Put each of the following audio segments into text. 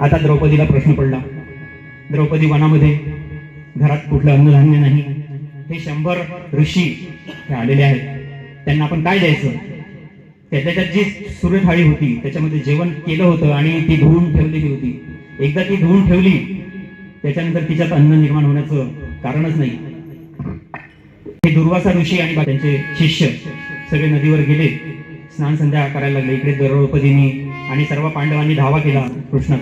आता द्रौपदीला प्रश्न पडला. द्रौपदी वनामध्ये, घरात कुठलं अन्नधान्य नाही. हे 100 ऋषी हे आलेले आहेत, त्यांना आपण काय द्यायचं? त्यातल्या त्यात जी सूर्यथाळी होती त्याच्यामध्ये जेवण केलं होतं आणि ती धुवून ठेवलेली होती. एकदा ती धुवून ठेवली त्याच्यानंतर तिच्यात अन्न निर्माण होण्याचं कारणच नाही. हे दुर्वासा ऋषी आणि त्यांचे शिष्य सगळे नदीवर गेले, स्नान संध्या करायला लागले. इकडे द्रौपदीने आणि सर्व पांडवांनी धावा केला. कृष्ण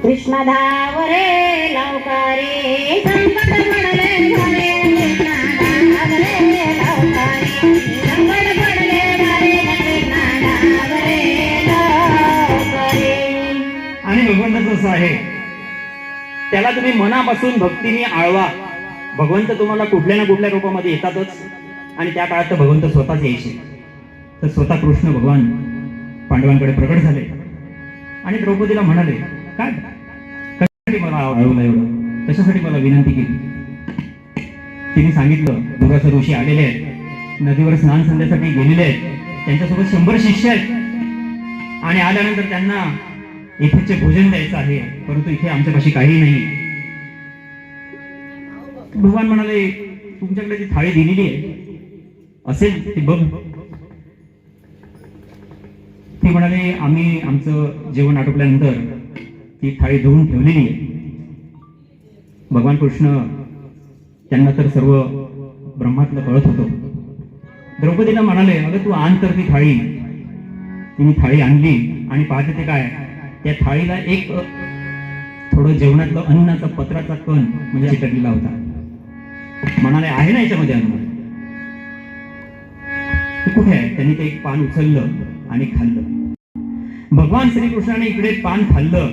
धाव रे लवकरे, संकट पडले घरे, कृष्णा धाव रे लवकरे, संकट पडले घरे, कृष्णा धाव रे लवकरे. आणि भगवंताचं असं आहे, त्याला तुम्ही मनापासून भक्तीने आळवा. भगवंत तुम्हाला कुठल्या ना कुठल्या रूपामध्ये येतातच. आणि त्या काळात तर भगवंत स्वतःच यायचे. तर स्वतः कृष्ण भगवान पांडवांकडे प्रकट झाले आणि द्रौपदीला म्हणाले, काय कशासाठी मला आळवलं एवढं, कशासाठी मला विनंती केली? तिने सांगितलं, दुर्वासा ऋषी आलेले आहेत, नदीवर स्नान संध्यासाठी गेलेले आहेत, त्यांच्यासोबत 100 शिष्य आहेत आणि आल्यानंतर त्यांना इथेचे भोजन द्यायचं आहे, परंतु इथे आमच्यापाशी काही नाही. भगवान म्हणाले, तुमच्याकडे ती थाळी दिलेली आहे असेल ती बघ. ती म्हणाले, आम्ही आमचं जेवण आटोपल्यानंतर ती थाळी धुवून ठेवलेली आहे. भगवान कृष्ण त्यांना तर सर्व ब्रह्मातलं कळत होतं. द्रौपदीला म्हणाले, अगं तू आण तर ती थाळी. तिने थाळी आणली आणि पाहते ते काय, त्या थाळीला एक थोडं जेवणातलं अन्नाचा पत्राचा कण म्हणजे चिकटलेला होता. म्हणाले, आहे ना याच्यामध्ये अन्न, ते कुठे आहे? त्यांनी ते एक पान उचललं आणि खाल्लं. भगवान श्रीकृष्णाने इकडे पान खाल्लं,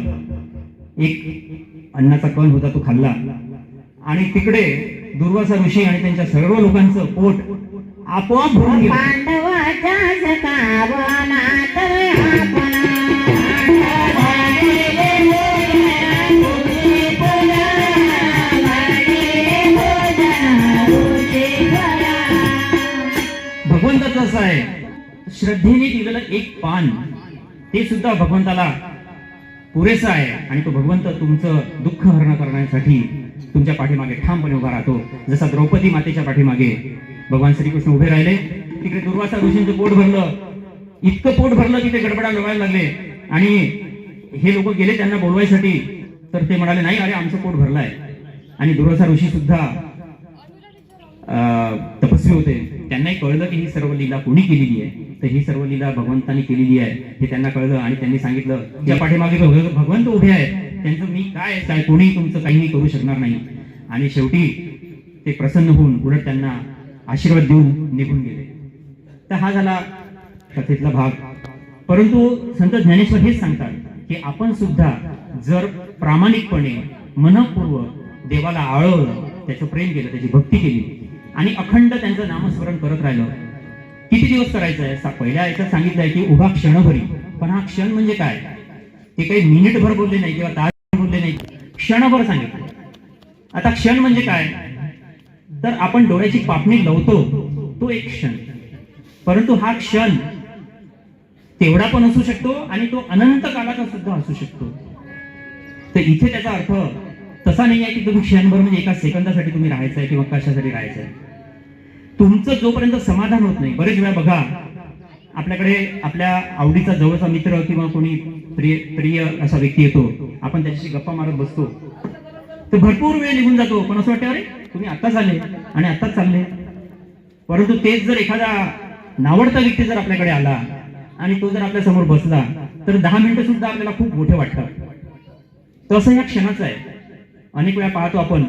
एक अन्नाचा कण होता तो खाल्ला आणि तिकडे दुर्वासा ऋषी आणि त्यांच्या सर्व लोकांचं पोट आपोआप भरून गेलं. पांडवाच्या सखावनात आपण भगवंताचं असं आहे, श्रद्धेने दिलेलं एक पान ते सुद्धा भगवंताला पुरेसं आहे. आणि तो भगवंत तुमचं दुःख हरण करण्यासाठी तुमच्या पाठीमागे ठामपणे उभा राहतो. जसा द्रौपदी मातेच्या पाठीमागे भगवान श्रीकृष्ण उभे राहिले. तिकडे दुर्वासा ऋषींचं पोट भरलं, इतकं पोट भरलं की ते गडबडा लोळायला लागले. आणि हे लोक गेले त्यांना बोलवायसाठी, तर ते म्हणाले, नाही अरे आमचं पोट भरलंय. आणि दुर्वासा ऋषी सुद्धा तपस्वी होते, त्यांनाही कळलं की ही सर्व लीला कोणी केलेली आहे. तर ही सर्व लीला भगवंतानी केलेली आहे हे त्यांना कळलं. आणि त्यांनी सांगितलं, ज्या पाठीमागे भगवंत उभे आहेत त्यांचं मी काय कोणी तुमचं काहीही करू शकणार नाही. आणि शेवटी ते प्रसन्न होऊन उलट त्यांना आशीर्वाद देऊन निघून गेले. तर हा झाला कथेतला भाग. परंतु संत ज्ञानेश्वर हेच सांगतात की आपण सुद्धा जर प्रामाणिकपणे मनपूर्वक देवाला आळवलं, त्याचं प्रेम केलं, त्याची भक्ती केली आणि अखंड त्यांचं नामस्मरण करत राहिलं. किती दिवस करायचं आहे? पहिल्या याच्यात सांगितलंय की उभा क्षणभरी. पण हा क्षण म्हणजे काय? ते काही मिनिटभर बोलले नाही किंवा तासभर बोलले नाही, क्षणभर सांगितलं. आता क्षण म्हणजे काय? तर आपण डोळ्याची पापणी लावतो तो एक क्षण. परंतु हा क्षण तेवढा पण असू शकतो आणि तो अनंत कालाचा सुद्धा असू शकतो. तर इथे त्याचा अर्थ तसा नाही आहे की तुम्ही क्षणभर म्हणजे एका सेकंदासाठी तुम्ही राहायचंय किंवा कशासाठी राहायचंय. तुमचं जोपर्यंत समाधान होत नाही, बरेच वेळा बघा आपल्याकडे आपल्या आवडीचा जवळचा मित्र किंवा कोणी प्रिय असा व्यक्ती येतो, आपण त्याच्याशी गप्पा मारत बसतो, तर भरपूर वेळ निघून जातो. पण असं वाटतं, अरे तुम्ही आत्ताच आले आणि आत्ताच चालले. परंतु तेच जर एखादा नावडता व्यक्ती जर आपल्याकडे आला आणि तो जर आपल्या समोर बसला तर 10 मिनिटं सुद्धा आपल्याला खूप मोठे वाटतात. तसं या क्षणाचं आहे. अनेक वेळा पाहतो आपण,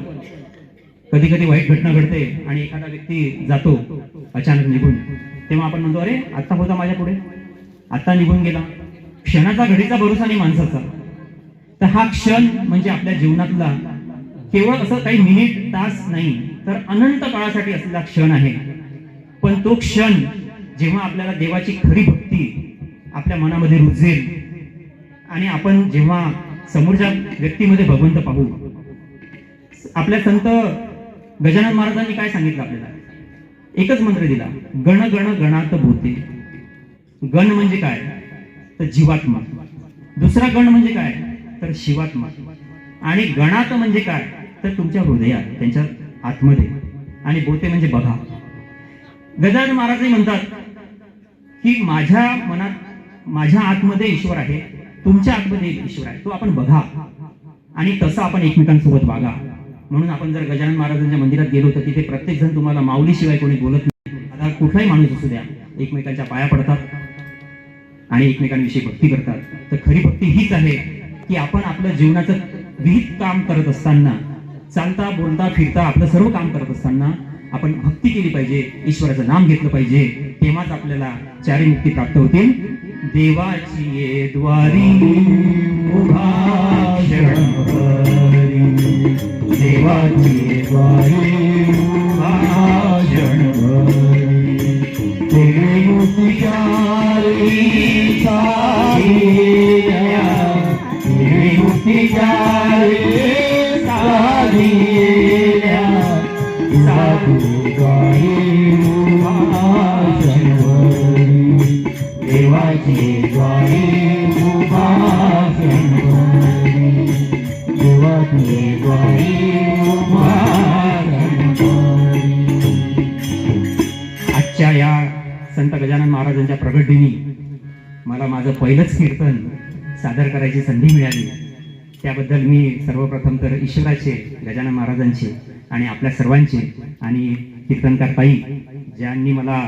कधी कधी वाईट घटना घडते आणि एखादा व्यक्ती जातो अचानक निघून, तेव्हा आपण म्हणतो, अरे आत्ता होता माझ्या पुढे, आत्ता निघून गेला. क्षणाचा घडीचा भरोसा नाही माणसाचा. तर हा क्षण म्हणजे आपल्या जीवनातला केवळ असं काही मिनिट तास नाही, तर अनंत काळासाठी असलेला क्षण आहे. पण तो क्षण जेव्हा आपल्याला देवाची खरी भक्ती आपल्या मनामध्ये रुजेल आणि आपण जेव्हा समोरच्या व्यक्तीमध्ये भगवंत पाहू. आपल्या संत गजानन महाराजांनी काय सांगितलं आपल्याला? एकच मंत्र दिला, गण गण गणात भूते. गण म्हणजे काय? तर जीवात्मा. दुसरा गण म्हणजे काय? तर शिवात्मा. आणि गणात म्हणजे काय, तर तुमच्या हृदयात, त्यांच्या आतमध्ये. आणि बोते म्हणजे बघा. गजानन महाराज म्हणतात की माझ्या मनात, माझ्या आतमध्ये ईश्वर आहे, तुमच्या आतमध्ये ईश्वर आहे, तो आपण बघा आणि तसं आपण एकमेकांसोबत वागा. म्हणून आपण जर गजानन महाराजांच्या मंदिरात गेलो तर तिथे प्रत्येक जण तुम्हाला माऊलीशिवाय कोणी बोलत नाही. आता कुठलाही माणूस असू द्या, एकमेकांच्या पाया पडतात आणि एकमेकांविषयी भक्ती करतात. तर खरी भक्ती हीच आहे की आपण आपलं जीवनाचं विहित काम करत असताना, चालता बोलता फिरता आपलं सर्व काम करत असताना आपण भक्ती केली पाहिजे, ईश्वराचं नाम घेतलं पाहिजे. तेव्हाच आपल्याला चारी मुक्ती प्राप्त होतील. देवाची ये द्वारी उभा शरण हरी, देवाची ये द्वारी उभा शरण हरी, देवी मुक्तीच्या साधिया, देवी मुक्तीच्या साधिया, देवाची द्वारी उभा शरण हरी, देवाची द्वारी उभा शरण हरी. आजच्या या संत गजानन महाराजांच्या प्रगट दिनी मला माझं पहिलंच कीर्तन सादर करायची संधी मिळाली. त्याबद्दल मी सर्वप्रथम तर ईश्वराचे, गजानन महाराजांचे आणि आपल्या सर्वांचे आणि कीर्तनकार ताई ज्यांनी मला,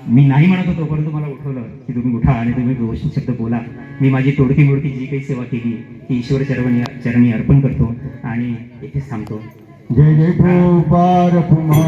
मी नाही म्हणत होतो परंतु मला उठवलं की तुम्ही उठा आणि तुम्ही व्यवस्थित शब्द बोला. मी माझी तोडकी मोडकी जी काही सेवा केली ती ईश्वर चरणी अर्पण करतो आणि इथेच थांबतो. जय जय प्रभुपाद कुमार.